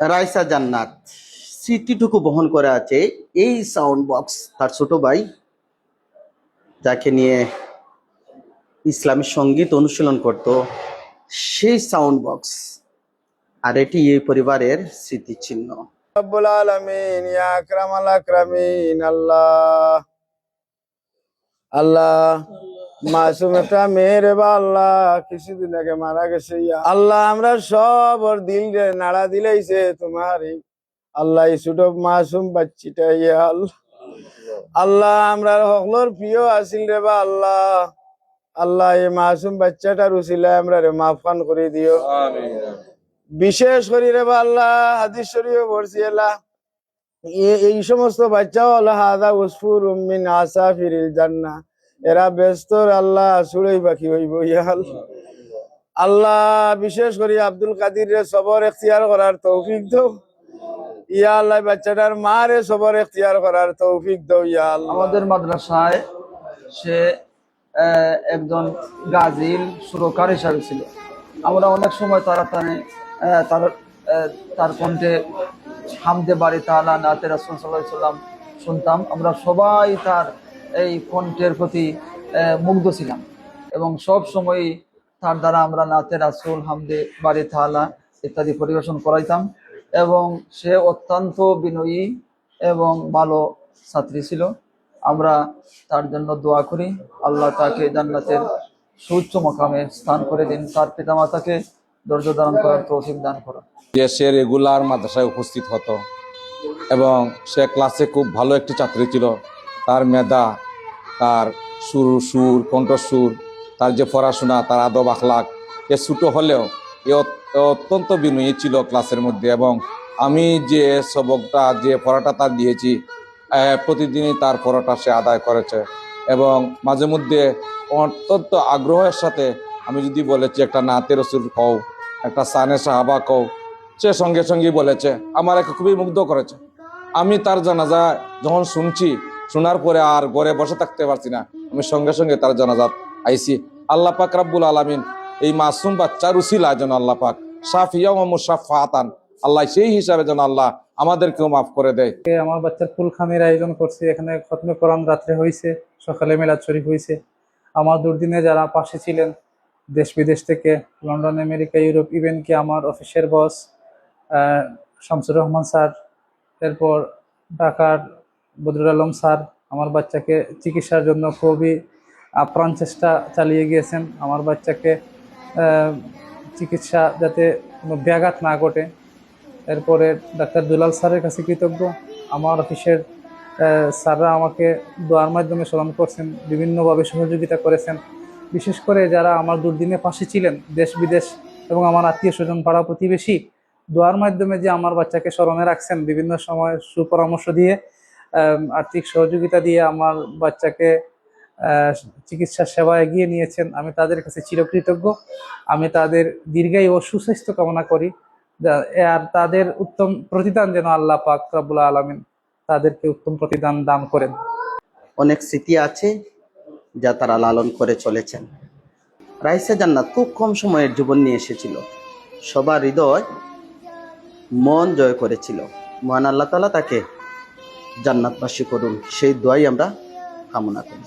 রাইসা জান্নাত স্মৃতিটুকু বহন করে আছে এই সাউন্ড বক্স। তার ছোট ভাই যাকে নিয়ে ইসলামী সঙ্গীত অনুশীলন করত, সেই সাউন্ড বক্স। আর এটি এই পরিবারের স্মৃতিচিহ্ন। রব্বুল আলামিন, ইয়া আকরামাল আকরামিন, আল্লাহ আল্লাহ মাসুম একটা মেয়ের বা আল্লাহ কিছুদিন আগে মারা গেছে। আল্লাহ আমরা সব ওর দিল রে নাড়া দিলেইছে তোমারই আল্লাহ। এই ছোট মাসুম বাচ্চিটা ইয়া আল্লাহ, আল্লাহ আমরা হকলোর প্রিয় আসিল রে বা আল্লাহ। আল্লাহ এই মাসুম বাচ্চাটার উসিলায় আমরা রে মাফান করে দিও। বিশেষ করে রে বা আল্লাহ হাদিস শরীফে পড়ছি আল্লাহ এই সমস্ত বাচ্চা হলো হাদা উসফুর মিন আসাফিরিল জান্নাহ, এরা ব্যস্তর আল্লাহ সুড়ই বাকি হইব ইয়া আল্লাহ। আল্লাহ বিশেষ করে আব্দুল কাদির রে সবর এখতিয়ার করার তৌফিক দাও ইয়া আল্লাহ। বাচ্চাটার মা রে সবর এখতিয়ার করার তৌফিক দাও ইয়া আল্লাহ। আমাদের মাদ্রাসায় সে একজন গাজিল সুরকার হিসাবে ছিল। আমরা অনেক সময় তার কণ্ঠে হামদে বাড়ি তাআলা, নাতে রাসূল সাল্লাল্লাহু আলাইহি ওয়াসাল্লাম শুনতাম। আমরা সবাই তার এই কণ্ঠের প্রতি মুগ্ধ ছিলাম এবং সব সময় তার দ্বারা আমরা নাতে রাসূল, হামদে বাড়ি তাআলা ইত্যাদি পরিবেশন করাইতাম। এবং সে অত্যন্ত বিনয়ী এবং ভালো ছাত্রী ছিল। আমরা তার জন্য দোয়া করি, আল্লাহ তাকে জান্নাতের সুউচ্চ মাকামে স্থান করে দিন, তার পিতামাতাকে ধৈর্য ধারণ করার তৌফিক দান করুন। সে রেগুলার মাদ্রাসায় উপস্থিত হতো এবং সে ক্লাসে খুব ভালো একটি ছাত্রী ছিল। তার মেধা, তার সুর কণ্ঠস্বর, তার যে পড়াশোনা, তার আদব আখলাক, এ ছোটো হলেও এ অত্যন্ত বিনয়ী ছিল ক্লাসের মধ্যে। এবং আমি যে সবকটা, যে পড়াটা তার দিয়েছি, প্রতিদিনই তার পড়াটা সে আদায় করেছে। এবং মাঝে মধ্যে অত্যন্ত আগ্রহের সাথে আমি যদি বলেছি একটা নাতে রসুল কও, একটা সানে সাহাবা কও, সে সঙ্গে সঙ্গেই বলেছে। আমার একে খুবই মুগ্ধ করেছে। আমি তার জানাজা যখন শুনছি, শোনার পরে আর ঘরে বসে থাকতে পারছি না, আমি সঙ্গে সঙ্গে তার জানাজাত আইছি। আল্লাহ পাক রব্বুল আলামিন এই মাসুম বাচ্চার উসিলা যেন আল্লাহ পাক শাফিয়া ওয়া মুশাফফাতান, আল্লাহ সেই হিসাবে যেন আল্লাহ আমাদেরকেও মাফ করে দেয়। আমার বাচ্চার ফুলখানির আয়োজন করছি, এখানে খতমে কোরআন রাত্রে হয়েছে, সকালে মিলাদ শরীফ হয়েছে। আমার দুর্দিনে যারা পাশে ছিলেন, দেশ বিদেশ থেকে, লন্ডন, আমেরিকা, ইউরোপ, ইভেন কি আমার অফিসের বস শামসুর রহমান স্যার, এরপর ঢাকার বদরুল আলম স্যার আমার বাচ্চাকে চিকিৎসার জন্য খুবই আপ্রাণ চেষ্টা চালিয়ে গিয়েছেন। আমার বাচ্চাকে চিকিৎসা যাতে কোনো ব্যাঘাত না ঘটে। এরপরে ডাক্তার দুলাল স্যারের কাছে কৃতজ্ঞ। আমার অফিসের স্যাররা আমাকে দোয়ার মাধ্যমে স্মরণ করছেন, বিভিন্নভাবে সহযোগিতা করেছেন। বিশেষ করে যারা আমার দুর্দিনে পাশে ছিলেন, দেশ বিদেশ এবং আমার আত্মীয় স্বজন, পাড়া প্রতিবেশী, দোয়ার মাধ্যমে যে আমার বাচ্চাকে স্মরণে রাখছেন, বিভিন্ন সময় সুপরামর্শ দিয়ে, আর্থিক সহযোগিতা দিয়ে আমার বাচ্চাকে চিকিৎসা সেবা এগিয়ে নিয়েছেন, আমি তাদের কাছে চিরকৃতজ্ঞ। আমি তাদের দীর্ঘায়ু ও সুস্বাস্থ্য কামনা করি। আর তাদের উত্তম প্রতিদান যেন আল্লাহ পাক রব্বুল আলামিন তাদেরকে উত্তম প্রতিদান দান করেন। অনেক স্মৃতি আছে যা তারা লালন করে চলেছেন। রাইসা জান্নাত খুব কম সময়ের জীবন নিয়ে এসেছিল, সবার হৃদয় মন জয় করেছিল। মহান আল্লাহ তাআলা তাকে জান্নাতবাসী করুন, সেই দোয়াই আমরা কামনা করি।